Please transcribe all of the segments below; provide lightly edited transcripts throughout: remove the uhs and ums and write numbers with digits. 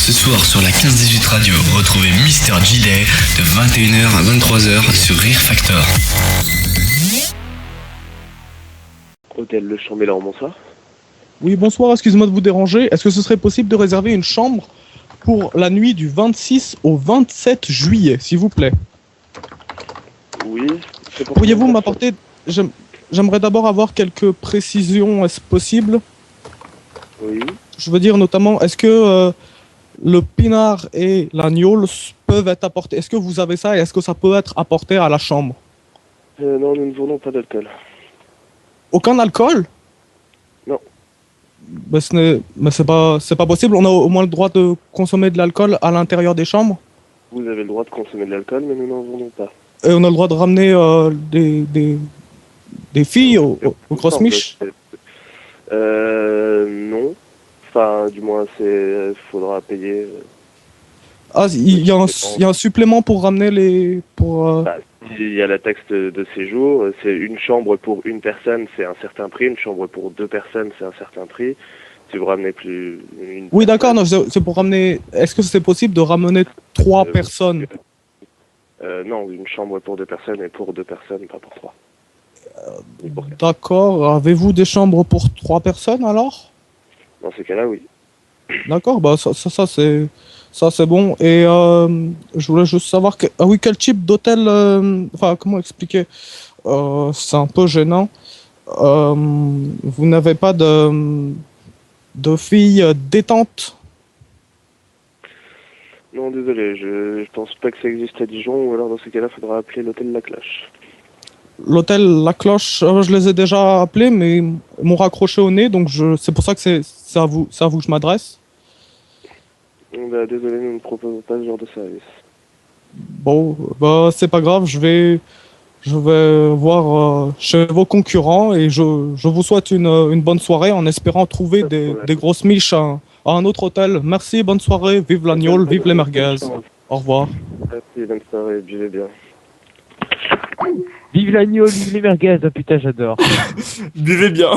Ce soir sur la 15-18 radio, retrouvez Mister Gilet de 21h à 23h sur Rire Factor. Hôtel Le Chambellan, bonsoir. Oui, bonsoir, excusez-moi de vous déranger. Est-ce que ce serait possible de réserver une chambre pour la nuit du 26 au 27 juillet, s'il vous plaît? Oui. Pourriez-vous m'apporter... J'aimerais d'abord avoir quelques précisions, est-ce possible? Oui. Je veux dire notamment, est-ce que le pinard et l'agneau peuvent être apportés? Est-ce que vous avez ça et est-ce que ça peut être apporté à la chambre? Non, nous ne vendons pas d'alcool. Aucun alcool? Non. Mais c'est pas possible. On a au moins le droit de consommer de l'alcool à l'intérieur des chambres. Vous avez le droit de consommer de l'alcool, mais nous n'en vendons pas. Et on a le droit de ramener des filles aux grosses miches? Non. Enfin, du moins, faudra payer. Ah, il y a un supplément pour ramener les... Il y a la taxe de séjour. C'est une chambre pour une personne, c'est un certain prix. Une chambre pour deux personnes, c'est un certain prix. Si vous ramenez plus... Oui, d'accord, non, c'est pour ramener... Est-ce que c'est possible de ramener 3 personnes? Non, une chambre pour deux personnes et pour deux personnes, pas pour 3. D'accord. Avez-vous des chambres pour 3 personnes, alors? Dans ces cas-là, oui. D'accord, bah ça c'est bon. Et je voulais juste savoir quel type d'hôtel, enfin comment expliquer, c'est un peu gênant. Vous n'avez pas de filles détentes? Non, désolé, je pense pas que ça existe à Dijon, ou alors dans ces cas-là, il faudra appeler l'hôtel La Cloche. L'hôtel La Cloche, je les ai déjà appelés, mais ils m'ont raccroché au nez, donc c'est pour ça que c'est à vous que je m'adresse. Bah, désolé, nous ne proposons pas ce genre de service. Bon, bah c'est pas grave, je vais voir chez vos concurrents et je vous souhaite une bonne soirée en espérant trouver des grosses miches à un autre hôtel. Merci, bonne soirée, vive l'agneau, vive les merguez. Au revoir. Merci, bonne soirée, buvez bien. Vive l'agneau, vive les merguez, oh putain j'adore. Buvez bien.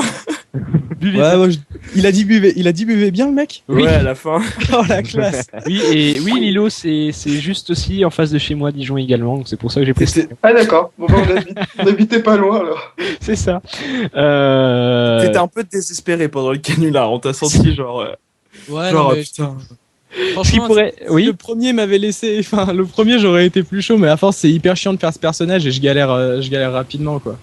Buvez bien. Ouais, il a dit buvez bien le mec. Oui. Ouais, à la fin. Oh la classe. Oui, et oui Lilo, c'est juste aussi en face de chez moi, Dijon également, donc c'est pour ça que j'ai pris. Ah d'accord, bon bah on habitait pas loin alors. C'est ça. T'étais un peu désespéré pendant le canular, on t'a senti genre... Ouais, genre, non, mais... putain... Franchement, oui. Le premier m'avait laissé, enfin le premier j'aurais été plus chaud, mais à force c'est hyper chiant de faire ce personnage et je galère rapidement quoi.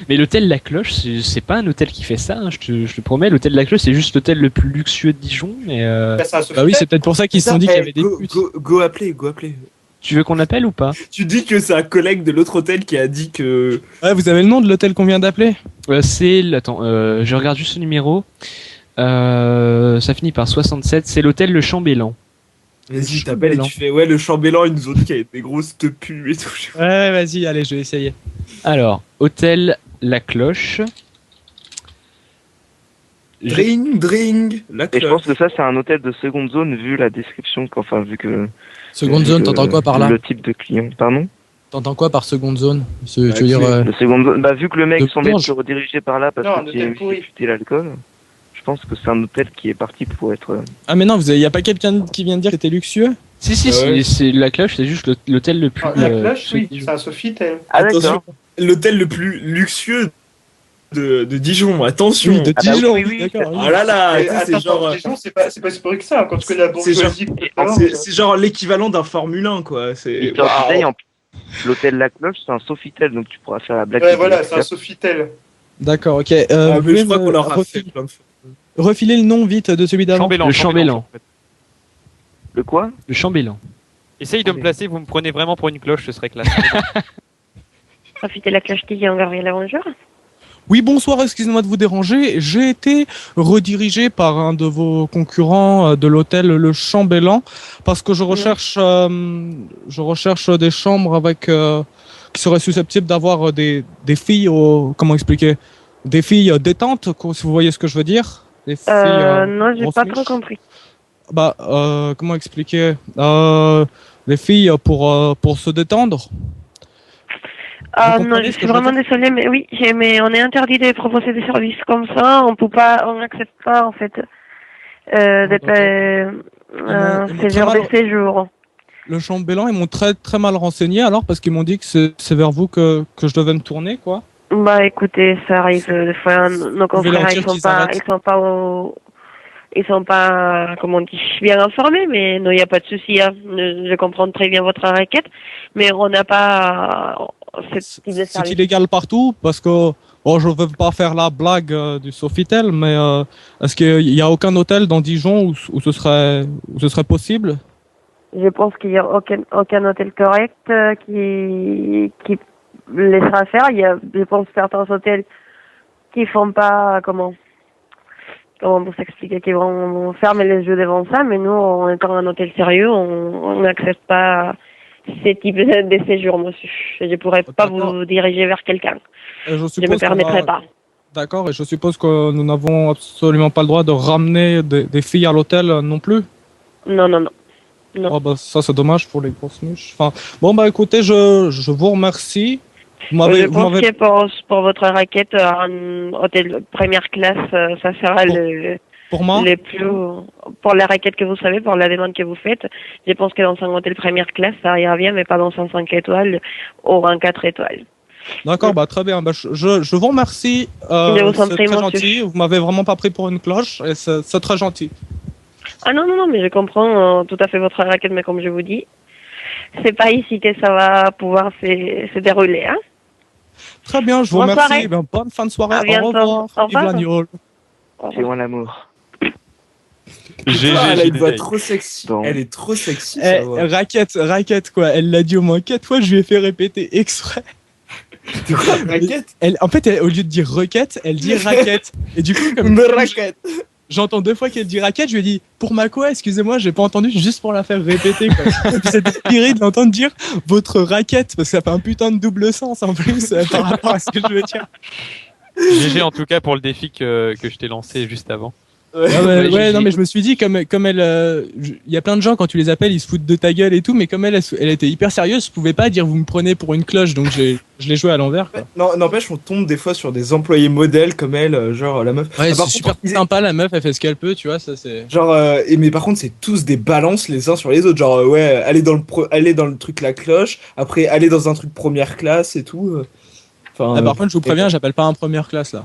Mais l'hôtel La Cloche, c'est pas un hôtel qui fait ça, hein, je te promets. L'hôtel La Cloche, c'est juste l'hôtel le plus luxueux de Dijon. Mais bah oui, c'est peut-être pour ça qu'ils se sont dit qu'il y avait des putes. Go appeler. Tu veux qu'on appelle ou pas? Tu dis que c'est un collègue de l'autre hôtel qui a dit que... Ouais, vous avez le nom de l'hôtel qu'on vient d'appeler? Attends, je regarde juste ce numéro. Ça finit par 67, c'est l'hôtel Le Chambellan. Vas-y, t'appelles et tu fais ouais, le chambellan, ils nous ont dit qu'il y avait des grosses tepues et tout. Ouais, vas-y, allez, je vais essayer. Alors, hôtel La Cloche. Dring, La Cloche. Et je pense que ça, c'est un hôtel de seconde zone, vu la description, vu que... Seconde zone, t'entends quoi par là? Le type de client, pardon? T'entends quoi par seconde zone? Tu veux dire... Le seconde zone, vu que le mec semblait se rediriger par là parce qu'il a futé l'alcool... Je pense que c'est un hôtel qui est parti pour être... Ah mais non, y a pas quelqu'un qui vient de dire que c'était luxueux? Si, c'est La Cloche, c'est juste l'hôtel le plus... La Cloche, oui, c'est un Sofitel. Attention, l'hôtel le plus luxueux de Dijon, attention. Oui, de Dijon, oui, d'accord. Oh là là, c'est genre... Dijon, c'est pas si pourri que ça, quand tu connais la bourgeoisie. C'est genre l'équivalent d'un Formule 1, quoi. L'hôtel La Cloche, c'est un Sofitel, donc tu pourras faire la blague. Ouais, voilà, c'est un Sofitel. D'accord, ok. Mais je crois qu'on leur a fait plein de fois. Refilez le nom vite de celui d'avant. Le Chambellan. Le quoi? Le Chambellan. Essaye de me placer, vous me prenez vraiment pour une cloche, ce serait classe. Profitez la cloche qui vient, Gabriel, bonjour. Oui, bonsoir, excusez-moi de vous déranger. J'ai été redirigé par un de vos concurrents de l'hôtel Le Chambellan parce que je recherche des chambres avec qui seraient susceptibles d'avoir des filles comment expliquer? Des filles détentes, si vous voyez ce que je veux dire. Des filles, non, j'ai pas trop compris. Comment expliquer? Les filles pour se détendre. Non, je suis vraiment désolée, mais oui, mais on est interdit de proposer des services comme ça. On n'accepte pas en fait. Ils m'ont très Séjour mal- de séjour. Le chambellan, ils m'ont très très mal renseigné alors parce qu'ils m'ont dit que c'est vers vous que je devais me tourner, quoi. Bah écoutez, ça arrive des fois. Nos pouvez leur confrères, dire qu'ils arrêtent. ils sont pas, comment on dit, bien informés, mais non, il n'y a pas de souci. Hein. Je comprends très bien votre requête, mais on n'a pas ce type de C'est service. illégal partout parce que bon, je veux pas faire la blague du Sofitel, mais est-ce qu'il y a aucun hôtel dans Dijon où ce serait possible? Je pense qu'il n'y a aucun hôtel correct qui laissera faire. Il y a, je pense, certains hôtels qui font pas, comment pour s'expliquer, qui vont fermer les yeux devant ça, mais nous, en étant un hôtel sérieux, on n'accepte pas ces types de séjours, monsieur. Je pourrais pas vous diriger vers quelqu'un. Je Je me permettrai pas. D'accord, et je suppose que nous n'avons absolument pas le droit de ramener des filles à l'hôtel non plus. Non. Non. Oh, bah, ça c'est dommage pour les grosses mouches. Enfin, bon bah écoutez, je vous remercie. Je pense que pour votre raquette, un hôtel première classe, ça sera pour moi le plus pour la raquette que vous savez, pour la demande que vous faites. Je pense que dans un hôtel première classe, ça ira bien, mais pas dans un 5 étoiles ou un 4 étoiles. D'accord, bah très bien. Bah, je vous remercie. Je vous en C'est prie, très monsieur. gentil. Vous m'avez vraiment pas pris pour une cloche et c'est très gentil. Ah non, mais je comprends tout à fait votre raquette, mais comme je vous dis, c'est pas ici que ça va pouvoir se dérouler, hein. Très bien, je vous Bonne remercie. soirée. Ben, bonne fin de soirée. À bientôt. Au revoir. Au revoir. Yves Lagnol. C'est moi l'amour. Elle a une voix GG. trop sexy. Bon. Elle est trop sexy, sa voix. Raquette quoi. Elle l'a dit au moins 4 fois. Je lui ai fait répéter exprès. Raquette. En fait, au lieu de dire requête, elle dit raquette. Et du coup, comme Me raquette. j'entends 2 fois qu'elle dit raquette, je lui ai dit pour ma quoi, excusez-moi, j'ai pas entendu, juste pour la faire répéter. Quoi. Et puis c'est inspiré de l'entendre dire votre raquette, parce que ça fait un putain de double sens en plus par rapport à ce que je veux dire. GG en tout cas pour le défi que je t'ai lancé juste avant. Ouais, non, mais je me suis dit, comme elle, il y a plein de gens, quand tu les appelles, ils se foutent de ta gueule et tout, mais comme elle était hyper sérieuse, je pouvais pas dire vous me prenez pour une cloche, donc je l'ai joué à l'envers, quoi. Non, n'empêche, on tombe des fois sur des employés modèles comme elle, genre la meuf. Ouais, Ah, par c'est contre, super sympa, la meuf, elle fait ce qu'elle peut, tu vois, ça c'est. Genre, mais par contre, c'est tous des balances les uns sur les autres. Genre, ouais, aller dans le truc la cloche, après aller dans un truc première classe et tout. Enfin, Par contre, je vous préviens, j'appelle pas un première classe, là.